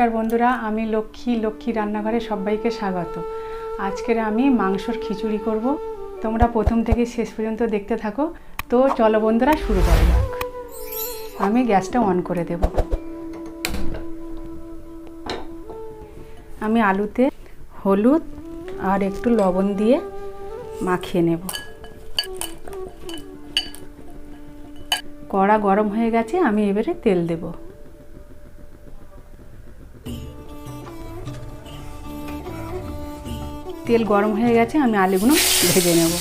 নমস্কার বন্ধুরা, আমি লক্ষ্মী রান্নাঘরে সবাইকে স্বাগত। আজকের আমি মাংসর খিচুড়ি করব। তোমরা প্রথম থেকে শেষ পর্যন্ত দেখতে থাকো। তো চলো বন্ধুরা, শুরু করা যাক। আমি গ্যাসটা অন করে দেব। আমি আলুতে হলুদ আর একটু লবণ দিয়ে মাখিয়ে নেব। কড়া গরম হয়ে গেছে, আমি এবারে তেল দেব। তেল গরম হয়ে গেছে, আমি আলুগুলো ভেজে নেব।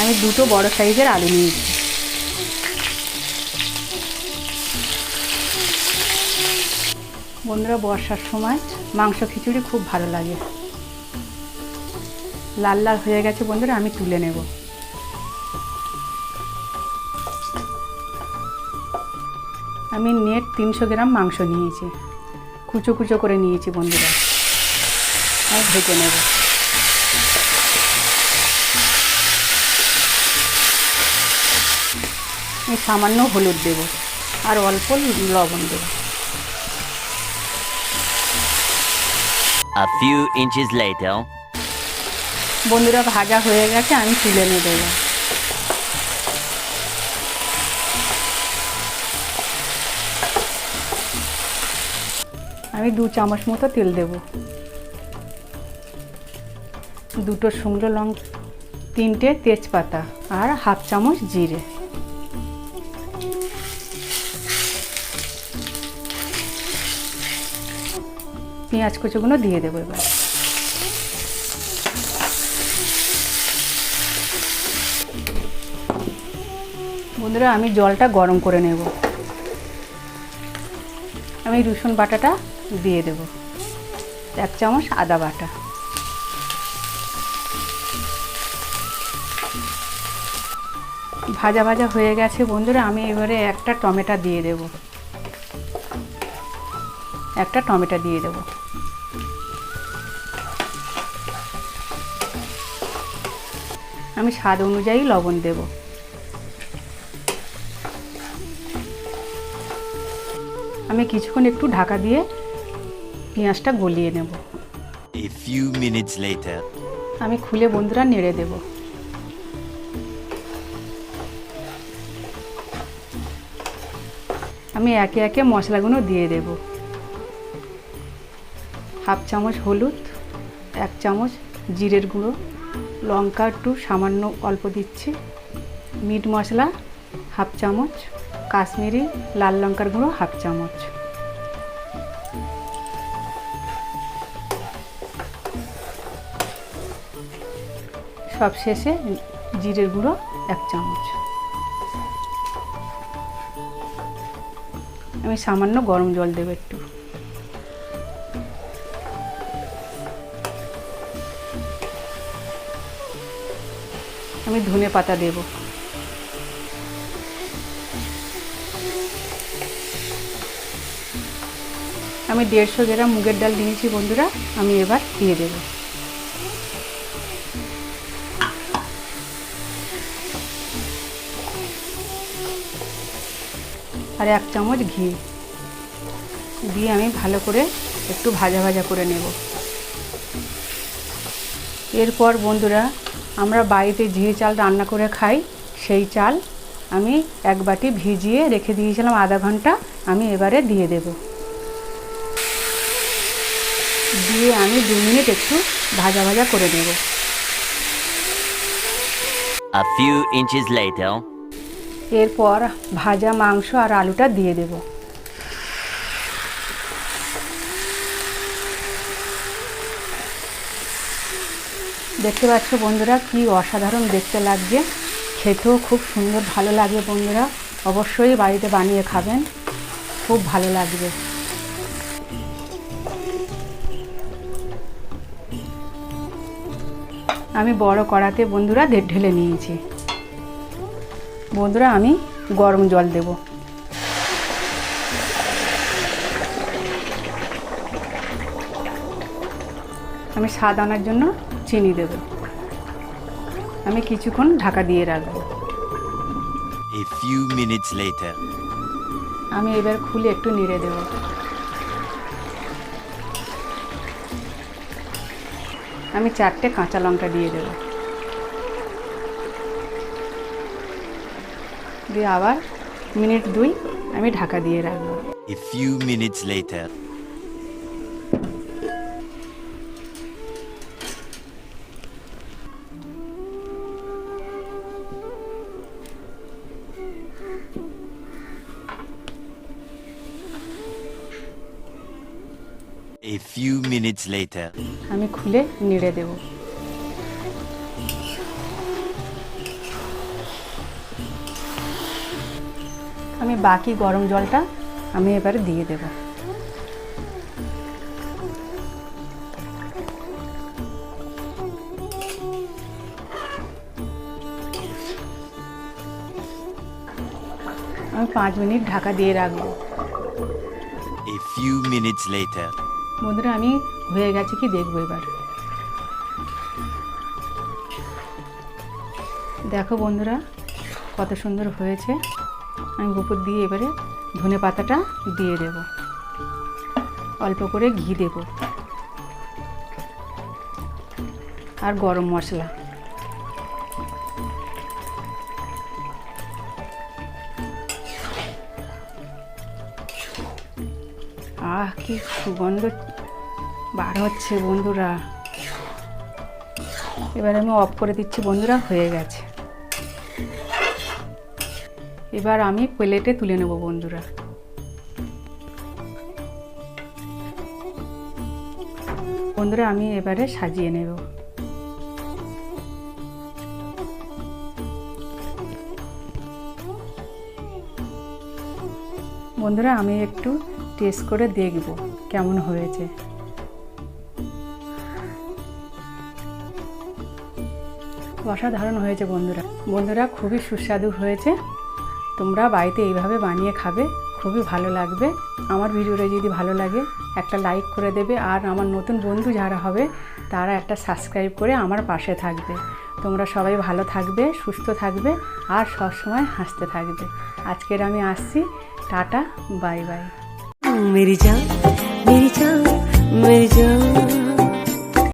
আমি দুটো বড় সাইজের আলু নিয়েছি। বন্ধুরা, বর্ষার সময় মাংস খিচুড়ি খুব ভালো লাগে। লাল লাল হয়ে গেছে বন্ধুরা, আমি তুলে নেব। আমি নেট 300 গ্রাম মাংস নিয়েছি, কুচো কুচো করে নিয়েছি বন্ধুরা। আর ভেজে নেব। এই সামান্য হলুদ দেব আর অল্প লবণ দেব। A few inches later. বন্ধুরা, ভাজা হয়ে গেছে, আমি তুলে নেব। আমি 2 চামচ মতো তেল দেব। দুটো শুকনো লঙ্কা, 3টে তেজপাতা আর হাফ চামচ জিরে। পেঁয়াজ কুচোগুলো দিয়ে দেবো এবার। বন্ধুরা, আমি জলটা গরম করে নেব। আমি রসুন বাটাটা দিয়ে দেব, 1 চামচ আদা বাটা। ভাজা ভাজা হয়ে গেছে বন্ধুরা, আমি এবারে একটা টমেটো দিয়ে দেব। আমি স্বাদ অনুযায়ী লবণ দেব। আমি কিছুক্ষণ একটু ঢাকা দিয়ে পেঁয়াজটা গলিয়ে নেব। A few minutes later. আমি খুলে বন্ধুরা নেড়ে দেব। আমি একে একে মশলাগুলো দিয়ে দেব। হাফ চামচ হলুদ, 1 চামচ জিরের গুঁড়ো, লঙ্কা একটু সামান্য অল্প দিচ্ছি, মিট মশলা হাফ চামচ, কাশ্মীরি লাল লঙ্কার গুঁড়ো হাফ চামচ। সব শেষে জিরের গুঁড়ো 1 চামচ। আমি সামান্য গরম জল দেব একটু। আমি ধনে পাতা দেব। আমি 150 গ্রাম মুগের ডাল নিয়েছি বন্ধুরা, আমি এবার দিয়ে দেব। আর 1 চামচ ঘি দিয়ে আমি ভালো করে একটু ভাজা ভাজা করে নেব। এরপর বন্ধুরা, আমরা বাড়িতে যে চাল রান্না করে খাই, সেই চাল আমি 1 বাটি ভিজিয়ে রেখে দিয়েছিলাম আধা ঘন্টা, আমি এবারে দিয়ে দেব। দিয়ে আমি 2 মিনিট একটু ভাজা ভাজা করে নেব। A few inches later. এরপর ভাজা মাংস আর আলুটা দিয়ে দেব। দেখতে পাচ্ছ বন্ধুরা, কি অসাধারণ দেখতে লাগছে, খেতেও খুব সুন্দর ভালো লাগে। বন্ধুরা, অবশ্যই বাড়িতে বানিয়ে খাবেন, খুব ভালো লাগবে। আমি বড় কড়াতে বন্ধুরা ঢেলে নিয়েছি। বন্ধুরা, আমি গরম জল দেব। আমি স্বাদ আনার জন্য চিনি দেব। আমি কিছুক্ষণ ঢাকা দিয়ে রাখবো। A A few minutes later. আমি এবার খুলে একটু নেড়ে দেব। আমি 4টে কাঁচা লঙ্কা দিয়ে দেব, দিয়ে আবার মিনিট 2 আমি ঢাকা দিয়ে রাখবো। A few minutes later. A few minutes later. আমি খুলে নেড়ে দেব। আমি বাকি গরম জলটা আমি এবারে দিয়ে দেব। আমি 5 মিনিট ঢাকা দিয়ে রাখবো। A few minutes later. বন্ধুরা আমি হয়ে গেছে কি দেখবো এবার। দেখো বন্ধুরা কত সুন্দর হয়েছে। আমি উপর দিয়ে এবারে ধনে পাতাটা দিয়ে দেব, অল্প করে ঘি দেব আর গরম মশলা। কি সুগন্ধ বার হচ্ছে বন্ধুরা। এবার আমি অফ করে দিচ্ছি বন্ধুরা, হয়ে গেছে। এবার আমি প্লেটে তুলে নেব বন্ধুরা। বন্ধুরা আমি এবারে সাজিয়ে নেব। বন্ধুরা আমি একটু টেস্ট করে দেখব কেমন হয়েছে। অসাধারণ হয়েছে বন্ধুরা। বন্ধুরা খুবই সুস্বাদু হয়েছে। তোমরা বাড়িতে এইভাবে বানিয়ে খাবে, খুবই ভালো লাগবে। আমার ভিডিওটা যদি ভালো লাগে একটা লাইক করে দেবে, আর আমার নতুন বন্ধু যারা হবে তারা একটা সাবস্ক্রাইব করে আমার পাশে থাকবে। তোমরা সবাই ভালো থাকবে, সুস্থ থাকবে আর সবসময় হাসতে থাকবে। আজকের আমি আসছি, টাটা, বাই বাই। मेरी जान मेरी जान मेरी जान।